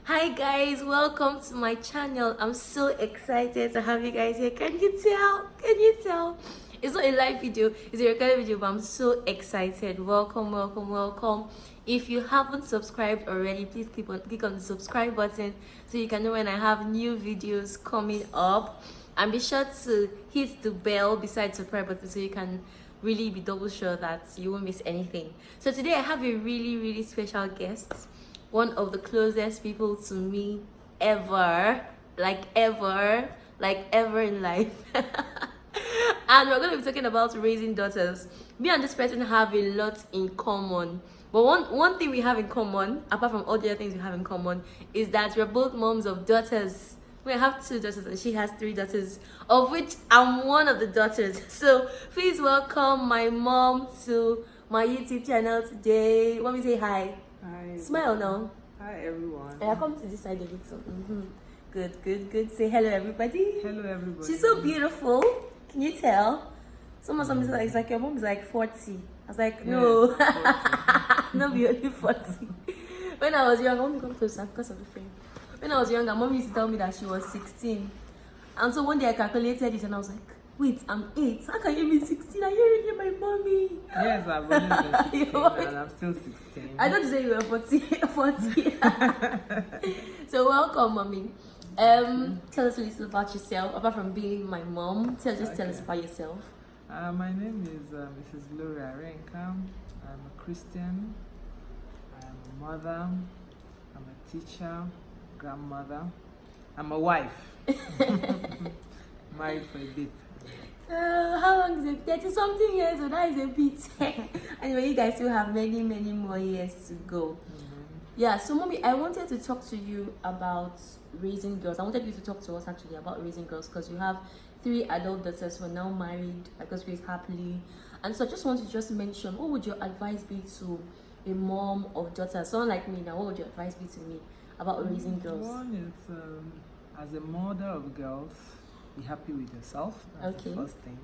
Hi guys, welcome to my channel. I'm so excited to have you guys here. Can you tell? Can you tell? It's not a live video, it's a recorded video, but I'm so excited. Welcome, welcome, welcome. If you haven't subscribed already, please click on the subscribe button so you can know when I have new videos coming up. And be sure to hit the bell beside the subscribe button so you can really be double sure that you won't miss anything. So today I have a really special guest, one of the closest people to me ever in life. And we're going to be talking about raising daughters. Me and this person have a lot in common, but one thing we have in common, apart from all the other things we have in common, is that we're both moms of daughters. We have 2 daughters and she has 3 daughters, of which I'm one of the daughters. So please welcome my mom to my YouTube channel today. Want me to say hi? Hi. Smile now. Hi everyone. Yeah, come to this side a little. Good. Say hello everybody. Hello everybody. She's so beautiful. Can you tell? Something like, it's like your mom is like 40. I was like, no. Yes, Not be only 40. When I was young, I want to come closer because of the frame. When I was younger, mom used to tell me that she was 16. And so one day I calculated it and I was like, wait, I'm 8. How can you be 16? Are you really my mommy? Yes, I've only been 16 and I'm still 16. I thought you said you were 40. So welcome, mommy. Tell us a little about yourself. Apart from being my mom, tell us about yourself. My name is Mrs. Gloria Renka. I'm a Christian. I'm a mother. I'm a teacher, grandmother. I'm a wife. Married for a bit. How long is it? 30 something years, so that is a bit. Anyway, you guys still have many more years to go. Yeah, so mommy, I wanted to talk to you about raising girls. I wanted you to talk to us actually about raising girls because you have 3 adult daughters who are now married, I guess raised happily. And so I just want to mention, what would your advice be to a mom of daughters? Someone like me now, what would your advice be to me about raising girls? One is, as a mother of girls, be happy with yourself. That's the first thing.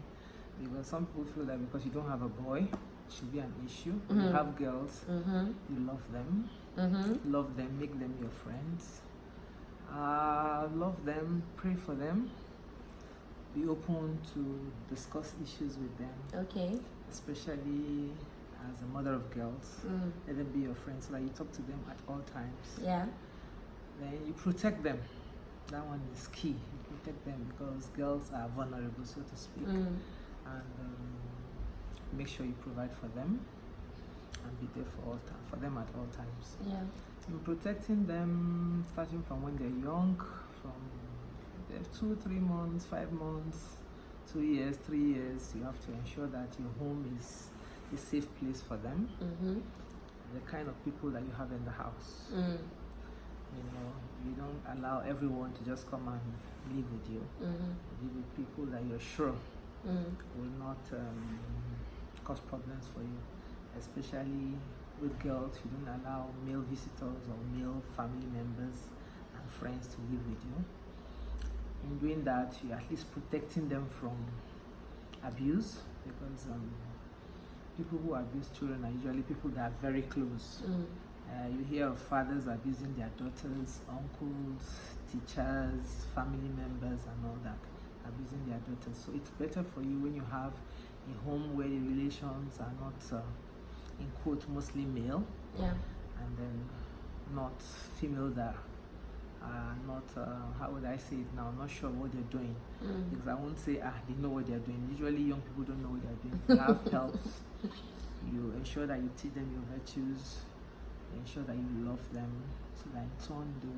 Because some people feel that because you don't have a boy, it should be an issue. You have girls, you love them. Love them, make them your friends. Love them, pray for them. Be open to discuss issues with them. Okay. Especially as a mother of girls. Let them be your friends so that you talk to them at all times. Yeah. Then you protect them. That one is key. You protect them because girls are vulnerable, so to speak. And make sure you provide for them and be there for them at all times. Yeah. And protecting them starting from when they're young, from they're 2, 3 months, 5 months, 2 years, 3 years. You have to ensure that your home is a safe place for them. The kind of people that you have in the house. You know, you don't allow everyone to just come and live with you. Live with people that you're sure will not cause problems for you. Especially with girls, you don't allow male visitors or male family members and friends to live with you. In doing that, you're at least protecting them from abuse because people who abuse children are usually people that are very close. You hear of fathers abusing their daughters, uncles, teachers, family members and all that, abusing their daughters. So it's better for you when you have a home where the relations are not, in quote, mostly male. Yeah. And then not females that are not, how would I say it now, not sure what they're doing. Because I won't say, they know what they're doing. Usually young people don't know what they're doing. You have help. You ensure that you teach them your virtues. Ensure that you love them so that in turn they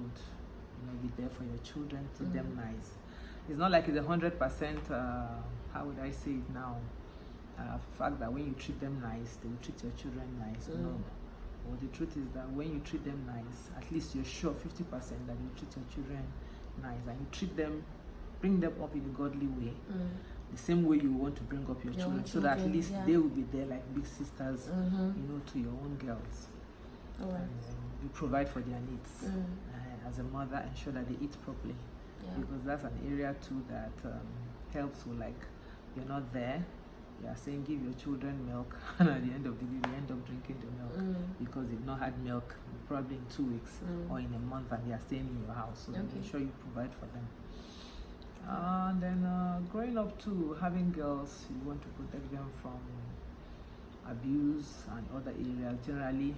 would be there for your children, treat them nice. It's not like it's 100%, how would I say it now, fact that when you treat them nice, they will treat your children nice. No. Well, the truth is that when you treat them nice, at least you're sure 50% that you treat your children nice and you treat them, bring them up in a godly way. The same way you want to bring up your children, so that at least they will be there like big sisters, to your own girls. And you provide for their needs. As a mother, ensure that they eat properly, because that's an area too that helps with, like, you're not there, you are saying give your children milk, and at the end of the day, they end up drinking the milk because they've not had milk probably in 2 weeks or in a month, and they are staying in your house. So make sure you provide for them. And then growing up too, having girls, you want to protect them from abuse and other areas, generally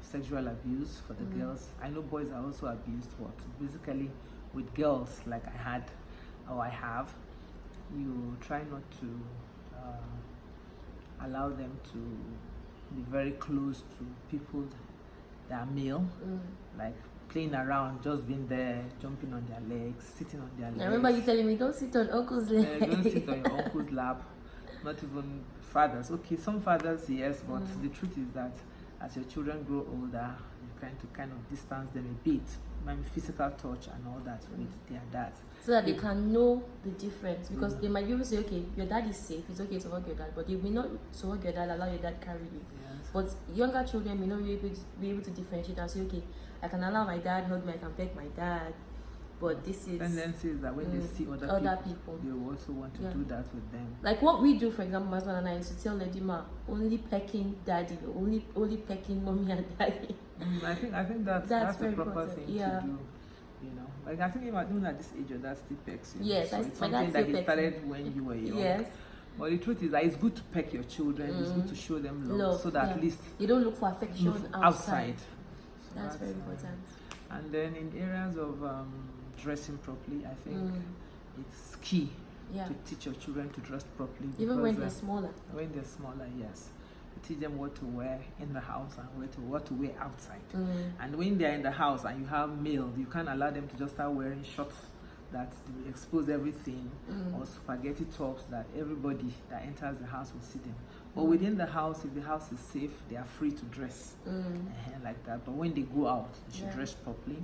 sexual abuse for the girls. I know boys are also abused, but basically with girls, like I had or I have, you try not to allow them to be very close to people that are male, like playing around, just being there, jumping on their legs, sitting on their legs. I remember you telling me, don't sit on uncle's lap. Don't sit on your uncle's lap. Not even fathers. Okay, some fathers, yes, but the truth is that as your children grow older, you kind of distance them a bit. Maybe physical touch and all that with their dads. So that they can know the difference. Because they might be able to say, okay, your dad is safe, it's okay to hug your dad, but they may not to hug your dad, allow your dad carry you. Yes. But younger children may not be able to differentiate and say, okay, I can allow my dad hug me, I can pet my dad. But this is tendency is that when they see other people, they also want to do that with them. Like what we do, for example, my husband and I used to tell Ledima, only pecking daddy, only pecking mommy and daddy. I think that's the proper thing to do. You know, like I think even at this age, that still pecks you. Yes, so it's something that he started when you were young. Yes. But the truth is that it's good to peck your children. It's good to show them love so that at least you don't look for affection outside. So that's very important. And then in areas of dressing properly, I think it's key to teach your children to dress properly. Even when they're smaller. When they're smaller, yes. You teach them what to wear in the house and what to wear outside. And when they're in the house and you have male, you can't allow them to just start wearing shorts that expose everything or spaghetti tops that everybody that enters the house will see them. But within the house, if the house is safe, they are free to dress like that. But when they go out, they should dress properly.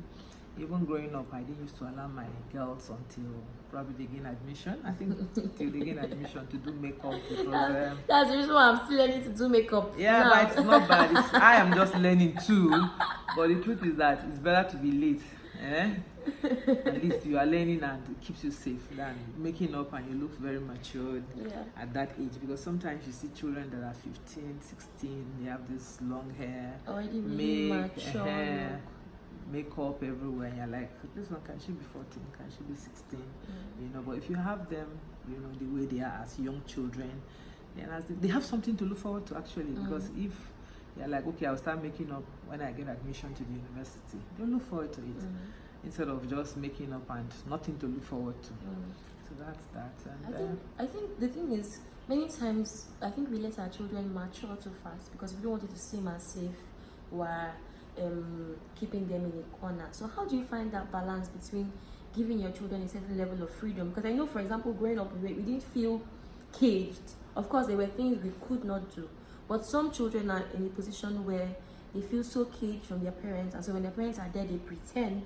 Even growing up, I didn't used to allow my girls until probably they gain admission. I think till they gain admission to do makeup because that's the reason why I'm still learning to do makeup. Yeah, now. But it's not bad. I am just learning too. But the truth is that it's better to be late. At least you are learning and it keeps you safe than making up and you look very matured at that age. Because sometimes you see children that are 15, 16, they have this long hair, makeup everywhere, and you're like, this one, can she be 14? Can she be 16? You know, but if you have them, you know, the way they are as young children, then they have something to look forward to actually. Because if you're like, okay, I'll start making up when I get admission to the university, they'll look forward to it instead of just making up and nothing to look forward to. So that's that. And I think the thing is, many times I think we let our children mature too fast because we don't want it to seem as safe while keeping them in a corner. So how do you find that balance between giving your children a certain level of freedom? Because I know, for example, growing up, we didn't feel caged. Of course, there were things we could not do. But some children are in a position where they feel so caged from their parents, and so when their parents are there, they pretend.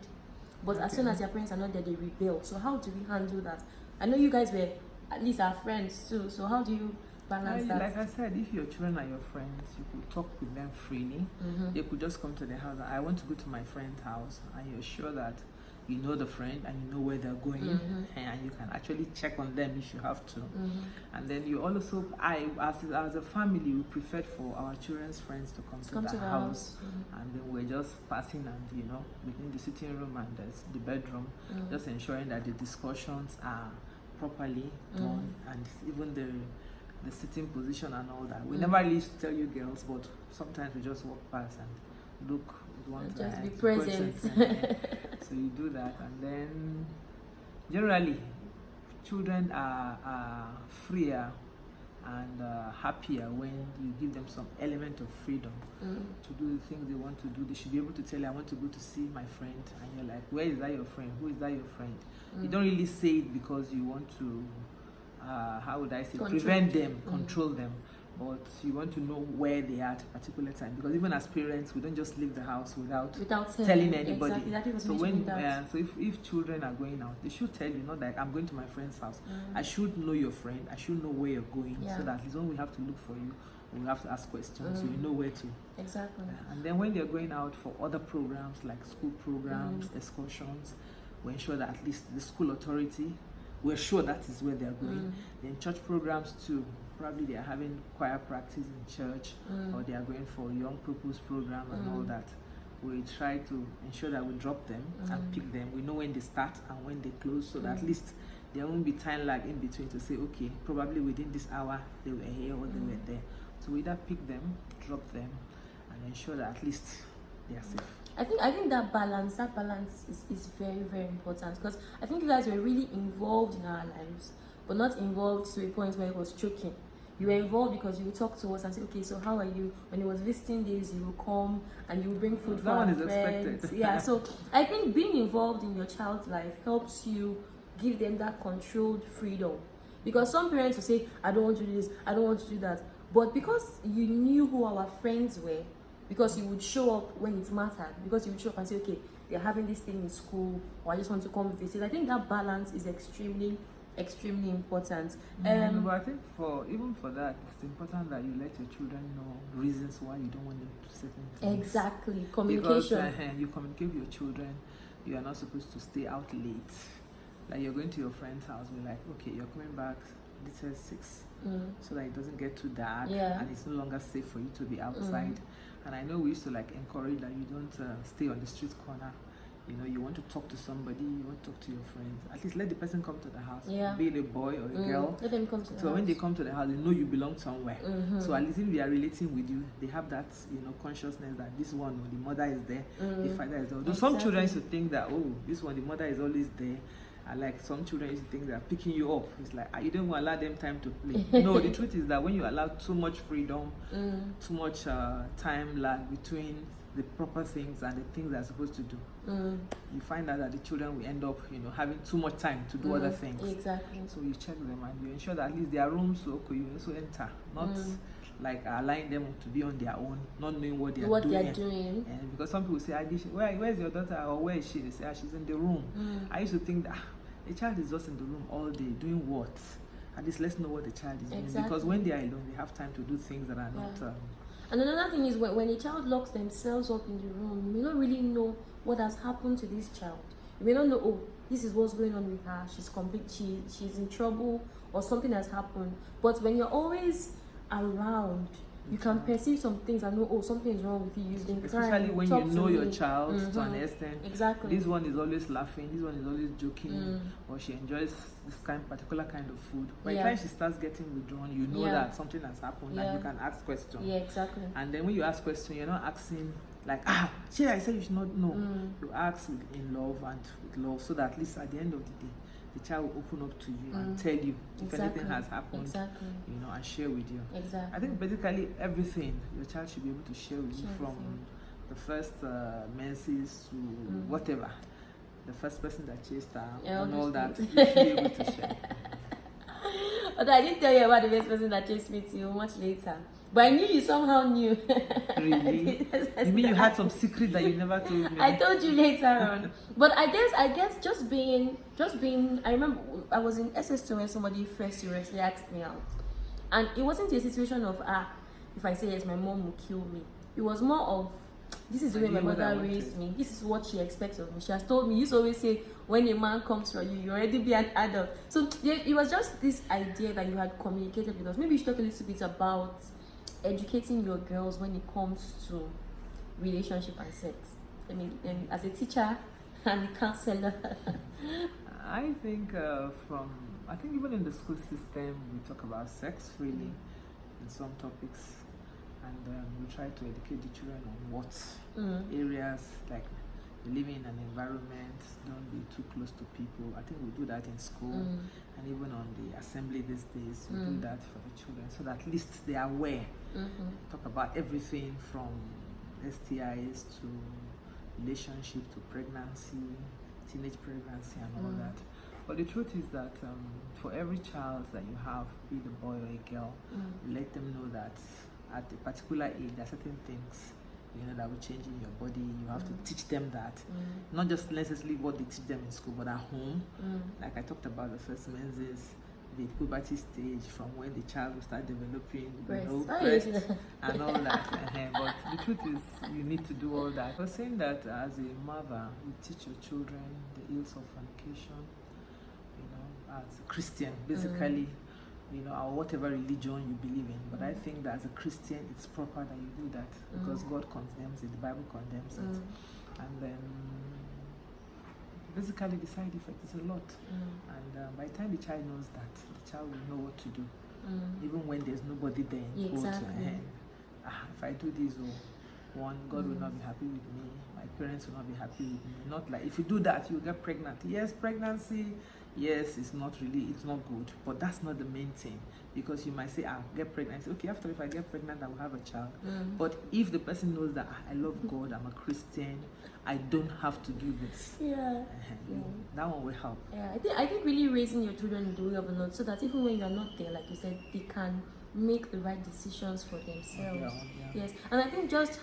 But as soon as their parents are not there, they rebel. So how do we handle that? I know you guys were at least our friends too. So how do you balance that? Like I said, if your children are your friends, you could talk with them freely. They could just come to the house. I want to go to my friend's house, and you're sure that you know the friend and you know where they're going, and you can actually check on them if you have to. And then you also, as a family, we preferred for our children's friends to come to the house, and then we're just passing and, you know, between the sitting room and the bedroom, just ensuring that the discussions are properly done, and even the sitting position and all that. We never used to tell you girls, but sometimes we just walk past and look. Just be present. So you do that, and then generally children are freer and happier when you give them some element of freedom to do the things they want to do. They should be able to tell you, I want to go to see my friend, and you're like, where is that your friend? Who is that your friend? You don't really say it because you want to how would I say, prevent them, control them. But you want to know where they are at a particular time, because even as parents, we don't just leave the house without telling anybody. Exactly. So if children are going out, they should tell you, not like, I'm going to my friend's house. I should know your friend. I should know where you're going, so that at least when we have to look for you, we have to ask questions, so we know where to. Exactly. And then when they're going out for other programs like school programs, excursions, we ensure that at least the school authority we're sure that is where they're going. Then church programs too. Probably they are having choir practice in church, or they are going for young purpose program and all that. We try to ensure that we drop them and pick them. We know when they start and when they close, so that at least there won't be time lag in between to say, okay, probably within this hour they were here or they were there. So we either pick them, drop them, and ensure that at least they are safe. I think that balance is very, very important, because I think you guys were really involved in our lives, but not involved to a point where it was choking. You were involved because you would talk to us and say, okay, so how are you? When it was visiting days, you will come and you will bring food for our friends. Yeah, so I think being involved in your child's life helps you give them that controlled freedom. Because some parents will say, I don't want to do this, I don't want to do that. But because you knew who our friends were, because you would show up when it mattered, because you would show up and say, okay, they're having this thing in school, or I just want to come visit. I think that balance is extremely important. But I think even for that, it's important that you let your children know reasons why you don't want them to certain things. Exactly, communication. Because you communicate with your children. You are not supposed to stay out late. Like you're going to your friend's house, we're like, okay, you're coming back. This is 6, so that it doesn't get too dark, and it's no longer safe for you to be outside. And I know we used to like encourage that you don't stay on the street corner. You know, you want to talk to somebody, you want to talk to your friends. At least let the person come to the house. Be it a boy or a girl. Let them come to the house. So when they come to the house, they know you belong somewhere. So at least if they are relating with you, they have that, consciousness that this one, the mother is there, the father is there. Though some children used to think that, oh, this one, the mother is always there. Like some children used to think they're picking you up. It's like, you don't allow them time to play. No, the truth is that when you allow too much freedom, too much time lag between the proper things and the things they're supposed to do, you find out that the children will end up, having too much time to do other things. Exactly. So you check them and you ensure that at least their rooms, so you also enter, not like allowing them to be on their own, not knowing what they are doing. And because some people say, where's your daughter, or where is she? They say, she's in the room. I used to think that a child is just in the room all day doing what? At least let's know what the child is doing, because when they are alone, they have time to do things that are not. And another thing is when a child locks themselves up in the room, you may not really know what has happened to this child. You may not know, oh, this is what's going on with her. She's in trouble, or something has happened. But when you're always around, you can perceive some things and know, oh, something is wrong with you. You've been crying. Especially when you know your child to an extent. Exactly. This one is always laughing. This one is always joking, or she enjoys this particular kind of food. By the time she starts getting withdrawn, you know that something has happened, and you can ask questions. Yeah, exactly. And then when you ask questions, you're not asking like, I said you should not know. You ask in love and with love, so that at least at the end of the day, the child will open up to you and tell you if anything has happened, and share with you. Exactly. I think basically everything your child should be able to share with you, from the first menses to whatever, the first person that chased her and all that, you should be able to share. But I didn't tell you about the first person that chased me till much later. But I knew you somehow knew. Really? You mean you had some secret that you never told me? I told you later on. But I guess just being. I remember I was in SS2 when somebody first seriously asked me out, and it wasn't a situation of if I say yes, my mom will kill me. It was more of, this is the way my mother raised me. This is what she expects of me. She has told me. You used to always say, when a man comes for you, you already be an adult. So it was just this idea that you had communicated with us. Maybe you should talk a little bit about educating your girls when it comes to relationship and sex. I mean, as a teacher and a counselor. I think even in the school system, we talk about sex freely in some topics, and we try to educate the children on what areas, like living in an environment, don't be too close to people. I think we do that in school, and even on the assembly these days, we do that for the children, so that at least they are aware. Talk about everything from STIs to relationship to pregnancy, teenage pregnancy, and all that. But the truth is that for every child that you have, be it a boy or a girl, you let them know that at a particular age, there are certain things that will change in your body. You have to teach them that, not just necessarily what they teach them in school, but at home. Like I talked about the first menses, the puberty stage, from when the child will start developing breast and all that. But the truth is, you need to do all that. I was saying that as a mother, you teach your children the ills of fornication, as a Christian, basically, you know, or whatever religion you believe in. But I think that as a Christian, it's proper that you do that because God condemns it, the Bible condemns it. And then basically the side effect is a lot. And by the time the child knows that, the child will know what to do. Even when there's nobody there in quote, if I do this, one, God will not be happy with me, my parents will not be happy with me. Not like if you do that, you get pregnant. Yes, pregnancy, yes, it's not good, but that's not the main thing, because you might say, I'll get pregnant. Say, okay, after if I get pregnant, I will have a child. But if the person knows that I love God, I'm a Christian, I don't have to do this. That one will help. I think really raising your children in the way of the Lord, so that even when you're not there, like you said, they can make the right decisions for themselves. Yes, and I think just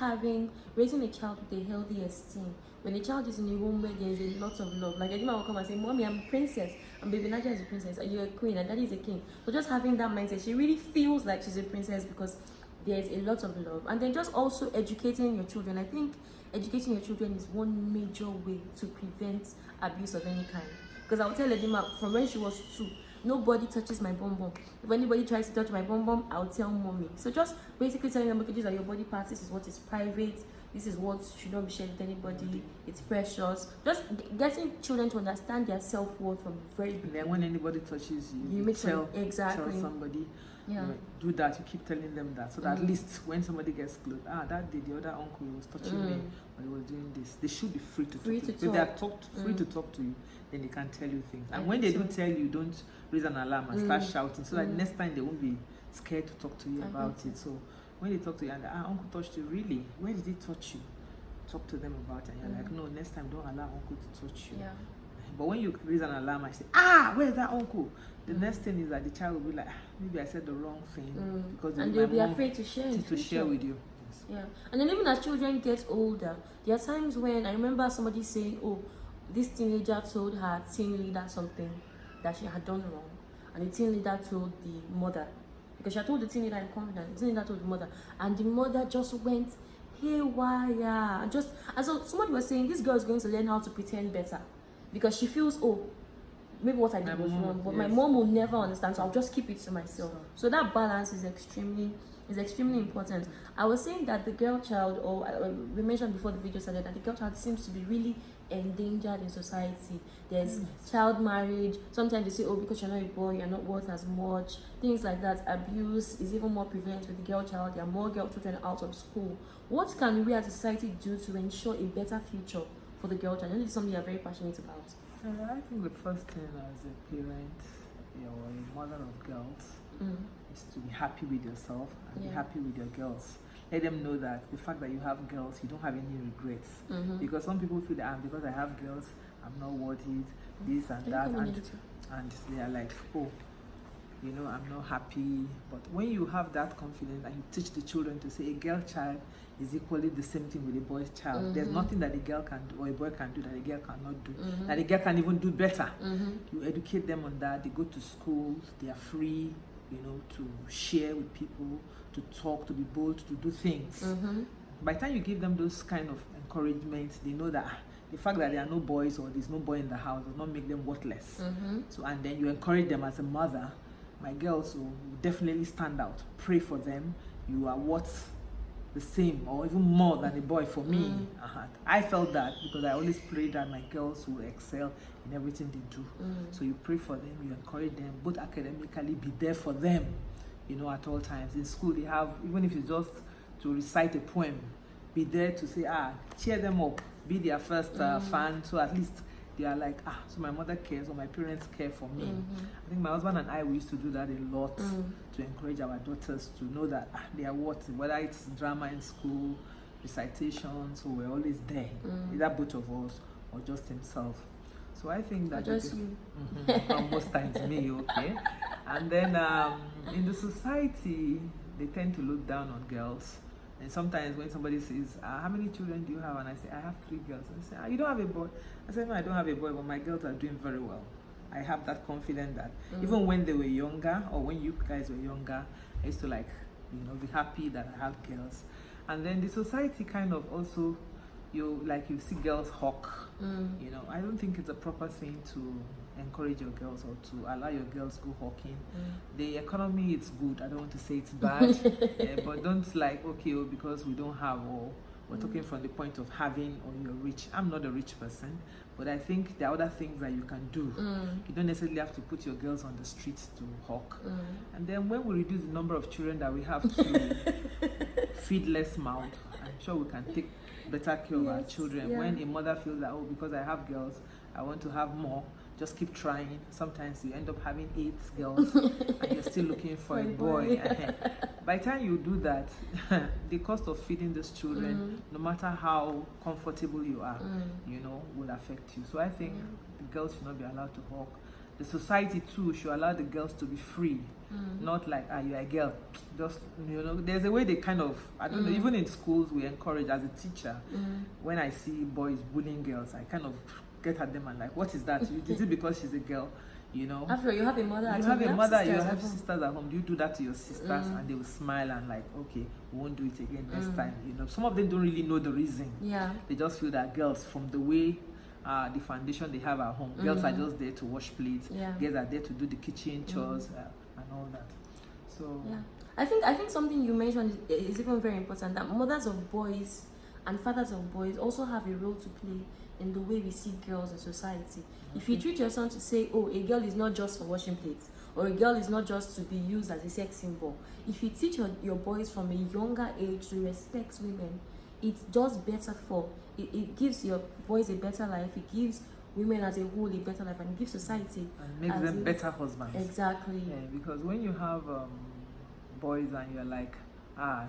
raising a child with a healthy esteem. When a child is in a home where there is a lot of love, like Edima will come and say, Mommy, I'm a princess, and baby Nadia is a princess, and you're a queen, and Daddy is a king. So just having that mindset, she really feels like she's a princess because there's a lot of love. And then just also educating your children. I think educating your children is one major way to prevent abuse of any kind. Because I'll tell Edima from when she was 2, nobody touches my bum bum. If anybody tries to touch my bum bum, I'll tell Mommy. So just basically telling them, okay, these are your body parts, this is what is private, this is what should not be shared with anybody, it's precious. Just getting children to understand their self-worth from the very beginning. Then when anybody touches you make tell somebody. Do that, you keep telling them that, so that at least when somebody gets close, that day the other uncle was touching me, or he was doing this, they should be free to talk to you. If they are free to talk to you, then they can tell you things. And when they do tell you, don't raise an alarm and start shouting, so that next time they won't be scared to talk to you about it. So when they talk to you and uncle touched you, really, where did he touch you? Talk to them about it. And you're like, no, next time don't allow uncle to touch you. But when you raise an alarm and say, where's that uncle? The next thing is that the child will be like, maybe I said the wrong thing, because and they'll be afraid to share with you. And then even as children get older, there are times when I remember somebody saying, this teenager told her team leader something that she had done wrong, and the team leader told the mother, because she had told the team leader in confidence. The team leader told the mother, and the mother just went haywire. And so somebody was saying, this girl is going to learn how to pretend better, because she feels, maybe what I did was wrong, but my mom will never understand, so I'll just keep it to myself. So that balance is extremely important. I was saying that the girl child, or we mentioned before the video started, that the girl child seems to be really endangered in society. There's child marriage. Sometimes they say, because you're not a boy, you're not worth as much. Things like that. Abuse is even more prevalent with the girl child. There are more girl children out of school. What can we as a society do to ensure a better future for the girl child? I know it's something you're very passionate about. I think the first thing as a parent or a mother of girls is to be happy with yourself and be happy with your girls. Let them know that the fact that you have girls, you don't have any regrets. Because some people feel that because I have girls, I'm not worth it, this and that, and they are like, I'm not happy. But when you have that confidence and you teach the children to say a girl child is equally the same thing with a boy child. There's nothing that a girl can do or a boy can do that a girl cannot do, that a girl can even do better. You educate them on that. They go to schools, they are free, to share with people, to talk, to be bold, to do things. By the time you give them those kind of encouragement, they know that the fact that there are no boys or there's no boy in the house does not make them worthless. So, and then you encourage them as a mother. My girls will definitely stand out. Pray for them. You are worth the same or even more than a boy for me. I felt that because I always prayed that my girls will excel in everything they do. So you pray for them, you encourage them, both academically, be there for them, at all times. In school, they have, even if it's just to recite a poem, be there to say, cheer them up, be their first fan, so at least they are like, so my mother cares or my parents care for me. I think my husband and I, we used to do that a lot to encourage our daughters to know that they are worth it, whether it's drama in school, recitation, so we're always there, either both of us or just himself. So I think that just you. Most times me, okay. And then in the society, they tend to look down on girls. And sometimes when somebody says, how many children do you have? And I say, I have 3 girls. And they say, you don't have a boy? I say, no, I don't have a boy, but my girls are doing very well. I have that confidence that even when they were younger, or when you guys were younger, I used to be happy that I have girls. And then the society kind of also, you see girls hawk. You know, I don't think it's a proper thing to encourage your girls or to allow your girls go hawking. The economy, it's good. I don't want to say it's bad, but don't because we don't have, or we're talking from the point of having, or you're rich. I'm not a rich person, but I think there are other things that you can do. You don't necessarily have to put your girls on the streets to hawk. And then when we reduce the number of children that we have to feed less mouth, I'm sure we can take better care of our children. When a mother feels that, because I have girls, I want to have more, just keep trying. Sometimes you end up having 8 girls and you're still looking for a boy. By the time you do that, the cost of feeding these children, no matter how comfortable you are, you know, will affect you. So I think the girls should not be allowed to hawk. The society too should allow the girls to be free, not like, you're a girl. Just, you know, there's a way they kind of, I don't know, even in schools we encourage, as a teacher, when I see boys bullying girls, I kind of get at them and like, what is that? Is it because she's a girl? You know, after all, you have a mother at home. You have sisters at home. Do you do that to your sisters? And they will smile and like, okay, we won't do it again next time. You know, some of them don't really know the reason. They just feel that girls, from the way the foundation they have at home, girls are just there to wash plates. Girls are there to do the kitchen chores and all that. So I think something you mentioned is even very important, that mothers of boys and fathers of boys also have a role to play in the way we see girls in society. If you treat your son to say, a girl is not just for washing plates, or a girl is not just to be used as a sex symbol, if you teach your boys from a younger age to respect women, it does better it gives your boys a better life, it gives women as a whole a better life, and it gives society and makes them better husbands. Exactly. Because when you have boys and you're like,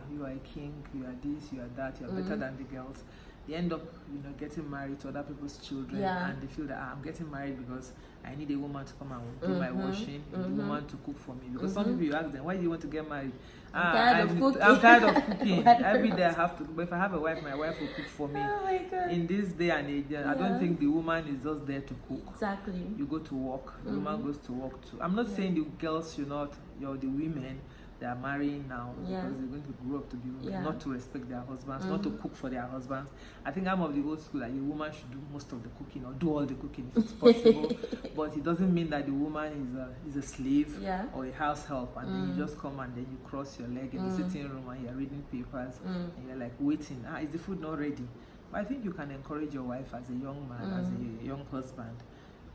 you are a king, you are this, you are that, you're better than the girls, they end up, you know, getting married to other people's children, and they feel that I'm getting married because I need a woman to come and do my washing, a woman to cook for me. Because some people, you ask them, why do you want to get married? I'm tired of cooking. Every day I have to. But if I have a wife, my wife will cook for me. Oh my God. In this day and age, I don't think the woman is just there to cook. Exactly. You go to work. The woman goes to work too. I'm not saying the girls should not, the women, they are marrying now because they're going to grow up to be women, not to respect their husbands, not to cook for their husbands. I think I'm of the old school that the woman should do most of the cooking or do all the cooking if it's possible. But it doesn't mean that the woman is a slave or a house help, and then you just come and then you cross your leg in the sitting room and you're reading papers and you're like waiting. Is the food not ready? But I think you can encourage your wife as a young man, as a young husband,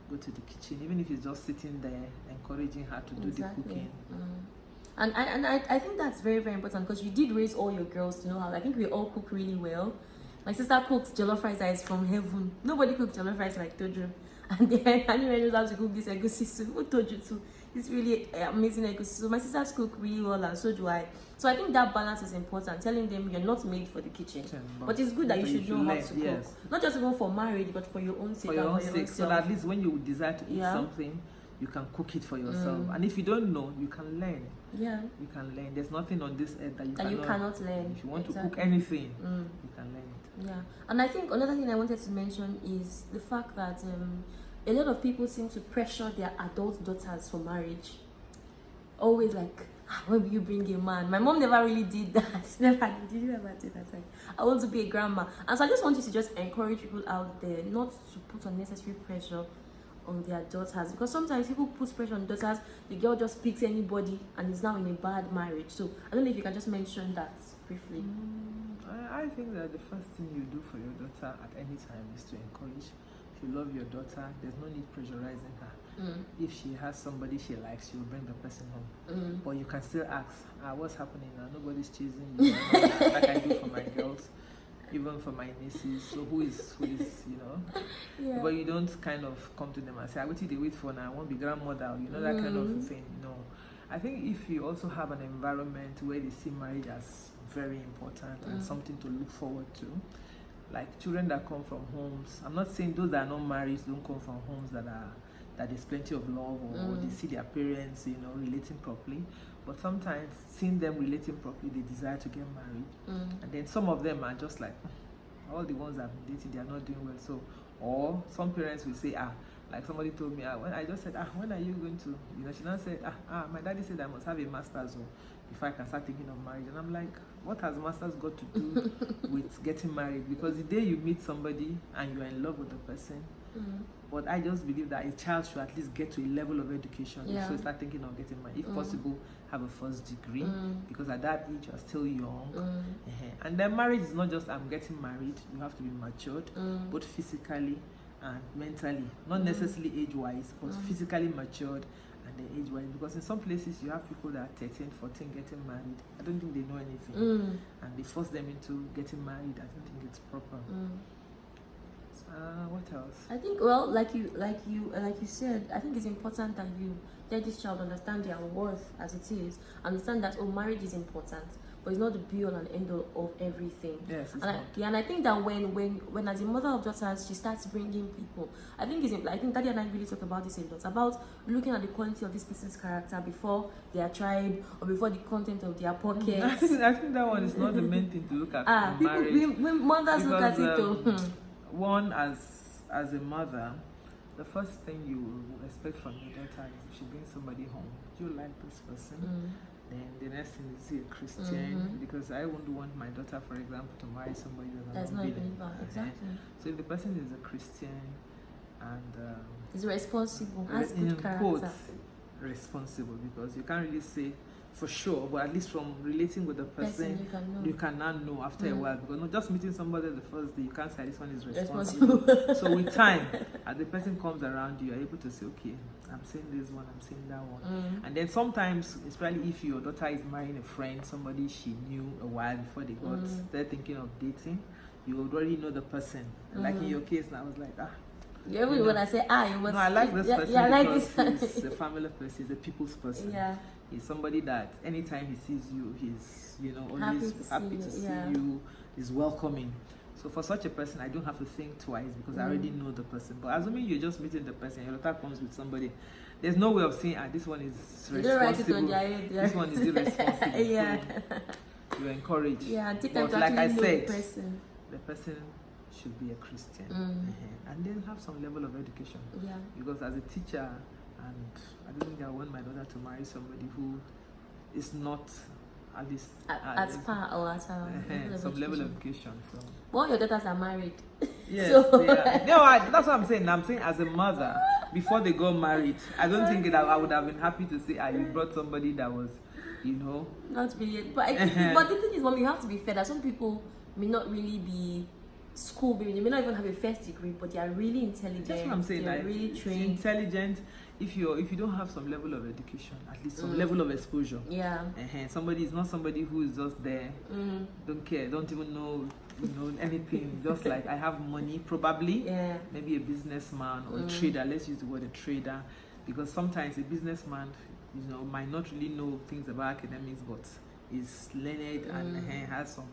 go to the kitchen, even if it's just sitting there, encouraging her to do the cooking. And I think that's very, very important, because you did raise all your girls to know how. I think we all cook really well. My sister cooks jollof rice that is from heaven. Nobody cooks jollof rice like Tojo. And then anyone knows how to cook this egusi soup. Who told you to? It's really amazing egusi. So my sisters cook really well, and so do I. So I think that balance is important. Telling them you're not made for the kitchen, but it's good that you should know how to cook. Not just even for marriage, but for your own sake. For your own sake. So that at least when you desire to eat something, you can cook it for yourself. And if you don't know, you can learn. You can learn. There's nothing on this earth that you cannot learn. If you want to cook anything, you can learn it. And I think another thing I wanted to mention is the fact that a lot of people seem to pressure their adult daughters for marriage. Always like, when will you bring a man? My mom never really did that. Never did. You ever do that? Like, I want to be a grandma. And so I just want you to just encourage people out there not to put unnecessary pressure on their daughters, because sometimes people put pressure on daughters. The girl just picks anybody and is now in a bad marriage. So I don't know if you can just mention that briefly. I think that the first thing you do for your daughter at any time is to encourage. If you love your daughter, there's no need pressurizing her. If she has somebody she likes, she will bring the person home. But you can still ask, what's happening now? Nobody's chasing you. Like I do for my girls, even for my nieces. So who is you know? But you don't kind of come to them and say, what did they wait for now? I won't be grandmother, you know, that kind of thing. No. I think if you also have an environment where they see marriage as very important and something to look forward to, like children that come from homes, I'm not saying those that are not married don't come from homes that there's plenty of love, or they see their parents, you know, relating properly. But sometimes seeing them relating properly, they desire to get married. And then some of them are just like, all the ones I've been dating, they are not doing well. So Or some parents will say, like somebody told me, when I just said, when are you going to, she now said, my daddy said I must have a master's before I can start thinking of marriage. And I'm like, what has master's got to do with getting married? Because the day you meet somebody and you're in love with the person, but I just believe that a child should at least get to a level of education before you start thinking of getting married. If possible, have a first degree, because at that age you're still young. And then marriage is not just I'm getting married. You have to be matured, both physically and mentally, not necessarily age-wise, but physically matured and then age-wise. Because in some places you have people that are 13, 14 getting married. I don't think they know anything, and they force them into getting married. I don't think it's proper. What else? I think, well, like you said, I think it's important that you let this child understand their worth as it is. Understand that marriage is important, but it's not the be all and end all of everything. Yes, and I think that when as a mother of daughters, she starts bringing people. I think Daddy and I really talk about this a lot, about looking at the quality of this person's character before their tribe or before the content of their pockets. I think that one is not the main thing to look at in marriage. Mothers look at it though. One, as a mother, the first thing you expect from your daughter is if she brings somebody home, do you like this person? Then the next thing is, a Christian? Because I wouldn't want my daughter, for example, to marry somebody that's not believer. Exactly. So if the person is a Christian and is responsible, has good character. Quotes, responsible, because you can't really say for sure, but at least from relating with the person you can now know after a while, because not just meeting somebody the first day, you can't say this one is responsible. So with time, as the person comes around you, you're able to say, okay, I'm seeing this one, I'm seeing that one. And then sometimes, especially if your daughter is marrying a friend, somebody she knew a while before they got they're thinking of dating, you already know the person. Like in your case, I was like, when I say no, I like this person because he's a family person, he's a people's person. He's somebody that anytime he sees you, he's always happy to see you, he's welcoming. So for such a person, I don't have to think twice because I already know the person. But assuming you're just meeting the person, your daughter comes with somebody, there's no way of saying, this one is responsible, this one is irresponsible. So you encourage. But like I said, the person should be a Christian and then have some level of education. Because as a teacher, and I don't think I want my daughter to marry somebody who is not at least at par or at some level of education. So. Well, your daughters are married. Yes, so. That's what I'm saying. I'm saying as a mother, before they got married, I don't think that I would have been happy to say, you brought somebody that was, not really. But but the thing is, Mom, you have to be fair that some people may not really be school building. They may not even have a first degree, but they are really intelligent. That's what I'm saying. They're really trained. Intelligent. If you don't have some level of education, at least some level of exposure. Somebody is not somebody who is just there, don't care, don't even know anything. Just like I have money, probably. Maybe a businessman or a trader. Let's use the word a trader, because sometimes a businessman, might not really know things about academics, but is learned and has some,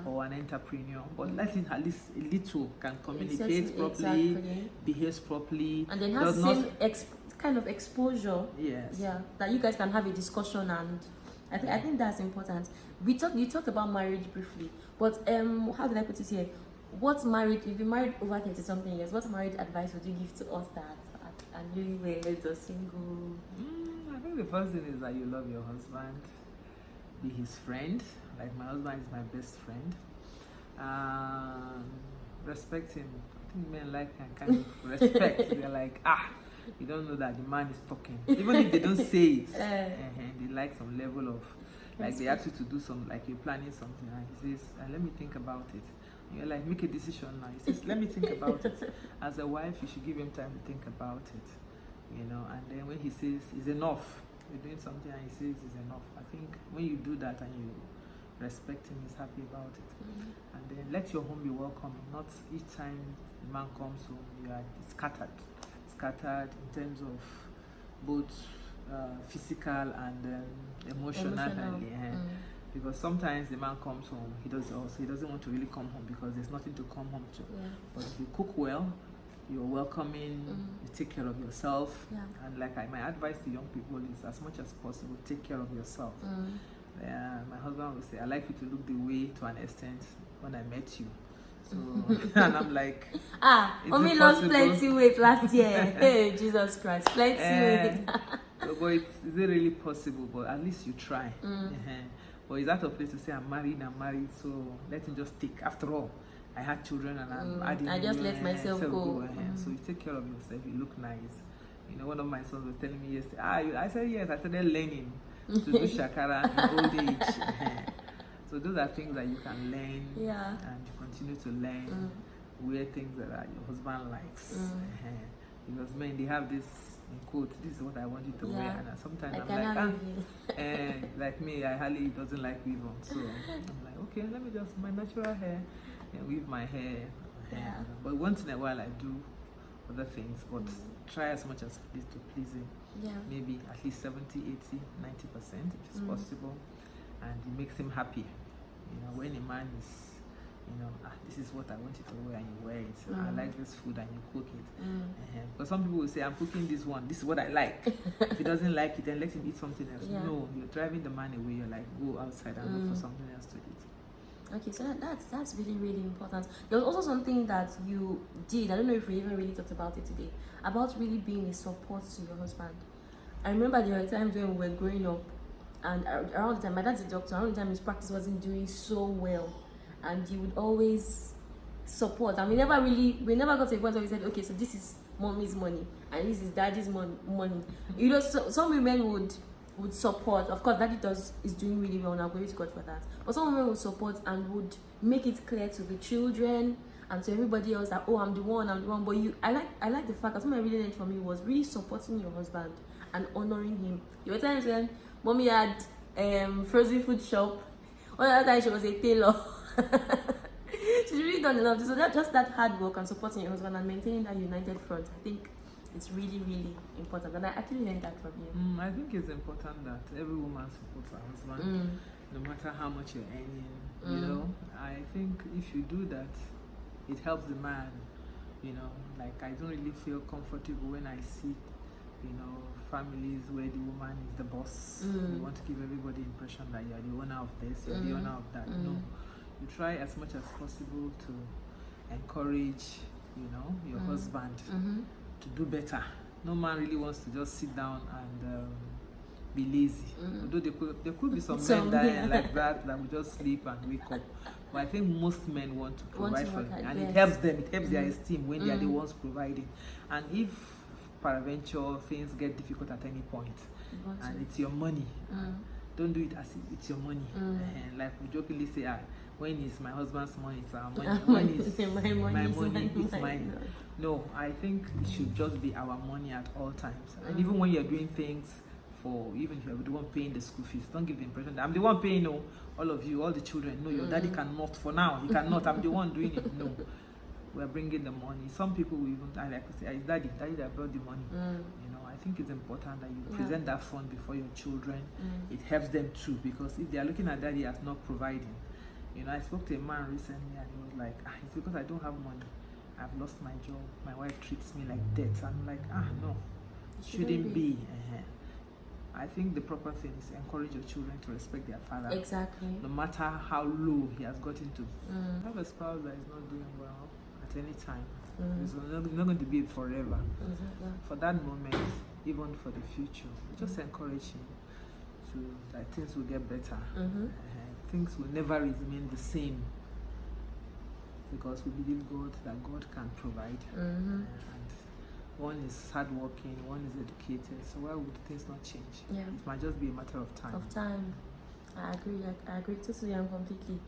or an entrepreneur, but let it at least a little can communicate properly, behaves properly, and then has the same kind of exposure. That you guys can have a discussion, and I think that's important. You talked about marriage briefly, but how did I put it here? You've been married over 30 something years. What marriage advice would you give to us that are newlyweds or single? I think the first thing is that you love your husband. Be his friend. Like my husband is my best friend. Respect him. I think men like and kind of respect. They're like, you don't know that the man is talking. Even if they don't say it, they like some level of, like they ask you to do some, like you're planning something, and he says, let me think about it. And you're like, make a decision now. He says, let me think about it. As a wife, you should give him time to think about it. And then when he says, it's enough, you're doing something and he says it's enough. I think when you do that and you respect him, he's happy about it. And then let your home be welcoming. Not each time the man comes home, you are scattered in terms of both physical and emotional. Because sometimes the man comes home, he doesn't want to really come home because there's nothing to come home to. But if you cook well, you're welcoming, you take care of yourself, and like my advice to young people is, as much as possible, take care of yourself. My husband would say, I like you to look the way to an extent when I met you. So, and I'm like, Mommy lost plenty weight last year. Hey, Jesus Christ, plenty weight. But is it really possible? But at least you try. But it's out of place to say I'm married, so let me just take. After all, I had children and I'm adding. I just let myself go. So you take care of yourself, you look nice. You know, one of my sons was telling me yesterday, I said yes, I started learning to do shakara in old age. So those are things that you can learn and you continue to learn. Wear things that your husband likes. Because men, they have this in quote, this is what I want you to wear, and sometimes I'm like, like me, I hardly doesn't like weave on, so I'm like, okay, let me just my natural hair and weave my hair. But once in a while I do other things, but try as much as please to please him. Maybe at least 70, 80, 90% if it's possible, and it makes him happy. You know, when a man is, you know, this is what I want you to wear, and you wear it. I like this food, and you cook it. But some people will say, I'm cooking this one, this is what I like. If he doesn't like it, then let him eat something else. No, you're driving the man away. You're like, go outside and look for something else to eat. Okay, so that's really, really important. There was also something that you did, I don't know if we even really talked about it today, about really being a support to your husband. I remember there were times when we were growing up, and around the time, my dad's a doctor, around the time his practice wasn't doing so well, and he would always support, and we never got to a point where we said, okay, so this is mommy's money and this is daddy's money. You know, so some women would support. Of course, daddy is doing really well, and I'm grateful to God for that. But some women would support and would make it clear to the children and to everybody else that, oh, I'm the one. But I like the fact that something I really learned from you was really supporting your husband and honoring him. There were times when mommy had frozen food shop. One other time she was a tailor. She's really done a lot. So that's just that hard work and supporting your husband and maintaining that united front. I think it's really, really important, and I actually learned that from you. I think it's important that every woman supports her husband, no matter how much you're earning. You know, I think if you do that, it helps the man. You know, like I don't really feel comfortable when I see, you know, families where the woman is the boss. You want to give everybody the impression that you're the owner of this, you're the owner of that. No, you try as much as possible to encourage, you know, your husband to do better. No man really wants to just sit down and be lazy. Although there could be some men that like that will just sleep and wake up. But I think most men want to provide for them, and it helps them. It helps their esteem when they are the ones providing. And if peradventure things get difficult at any point, and it's your money, don't do it as if it's your money. And like we jokingly say, when it's my husband's money, it's our money. When it's my money, it's mine. No, I think it should just be our money at all times. And even when you're doing things for, even if you're the one paying the school fees, don't give the impression that I'm the one paying. No, all of you, all the children. No, your daddy cannot. For now, he cannot. I'm the one doing it. No, we're bringing the money. Some people will even, I like to say, it's daddy that brought the money. You know, I think it's important that you present that fund before your children. It helps them too, because if they are looking at daddy as not providing, you know, I spoke to a man recently and he was like, it's because I don't have money. I've lost my job. My wife treats me like debt. I'm like, no, it shouldn't be. I think the proper thing is encourage your children to respect their father. Exactly. No matter how low he has gotten to. Have a spouse that is not doing well at any time. It's not going to be forever. For that moment, even for the future, just encourage him that things will get better. Things will never remain the same, because we believe that God can provide. And one is hardworking, one is educated, so why would things not change? It might just be a matter of time. I agree totally and completely.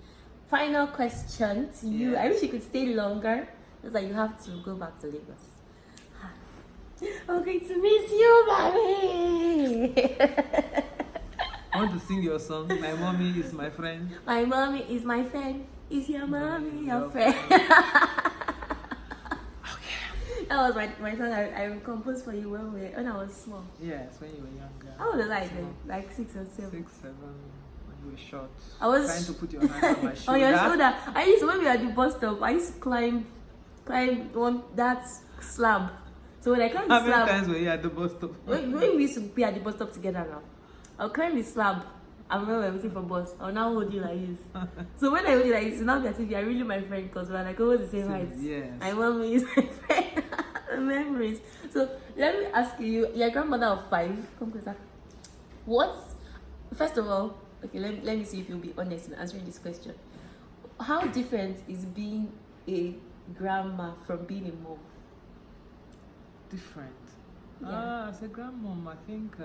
Final question to you. I wish you could stay longer, just like you have to go back to Lagos. Okay, to miss you, mommy. I want to sing your song. My mommy is my friend. My mommy is my friend. Is your mommy your friend? That was my song I composed for you when I was small. Yes, when you were younger. How old was I then? Like 6 or 7. 6, 7. When you were short. I was trying to put your hand on my shoulder. On your shoulder. I used to, when we were at the bus stop, I used to climb that slab. So when I climbed the slab. How many times were you at the bus stop? When we used to be at the bus stop together now, I'll climb the slab I'm not waiting for bus. I'll now hold you like this. So when I hold you like this, it's not as if you're really my friend because we're like almost the same height. Yes. My mom is my friend. Memories. So let me ask you, you're a grandmother of 5. Come closer. First of all, okay, let me see if you'll be honest in answering this question. How different is being a grandma from being a mom? Different. Yeah. As a grandmom, I think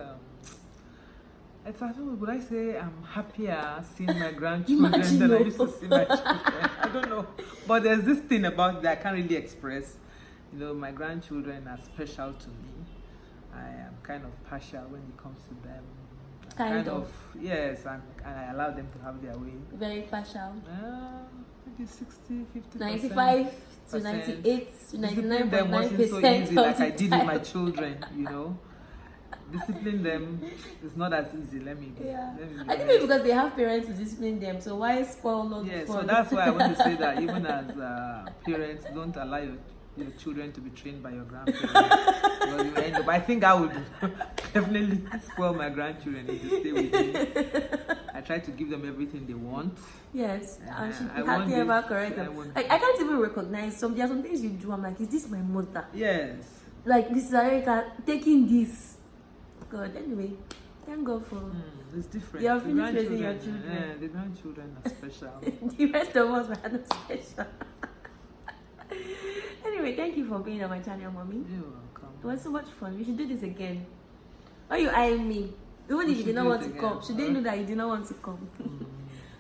it's, I don't know, would I say I'm happier seeing my grandchildren than I used to see my children? I don't know. But there's this thing about that I can't really express. You know, my grandchildren are special to me. I am kind of partial when it comes to them. Kind of. Yes, and I allow them to have their way. Very partial. Maybe 60, 50%. 95 to 98 to 99.9%. Them wasn't so easy like I did with my children, you know. Discipline them is not as easy. Let me be I think honest. maybe because they have parents to discipline them, so why spoil all the Yeah, fun? so that's why I want to say that even as parents, don't allow your children to be trained by your grandparents. Well, you end up, I think I would definitely spoil my grandchildren if they stay with me. I try to give them everything they want. Yes, and she'd be I want happy this, about correct them. Like, I can't even recognize there are some things you do. I'm like, is this my mother? Yes. Like, this is Erica taking this. God, anyway, thank God for It's different. you are The finished raising your grandchildren, children. Yeah, the grandchildren are special. The rest of us were not special. Anyway, thank you for being on my channel, mommy. You're welcome. It was so much fun. We should do this again. Why are you eyeing me? Even if you did not want to come, should they know that you did not want to come?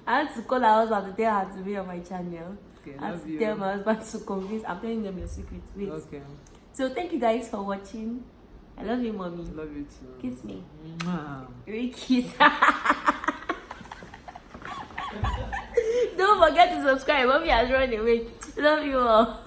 I had to call her husband to tell her to be on my channel. Okay, I had to tell my husband to convince. I'm telling them your secret. Wait. Okay. So thank you guys for watching. I love you, mommy. Love you too. Kiss me. Mwah. Really kiss. Don't forget to subscribe. Mommy has run away. Love you all.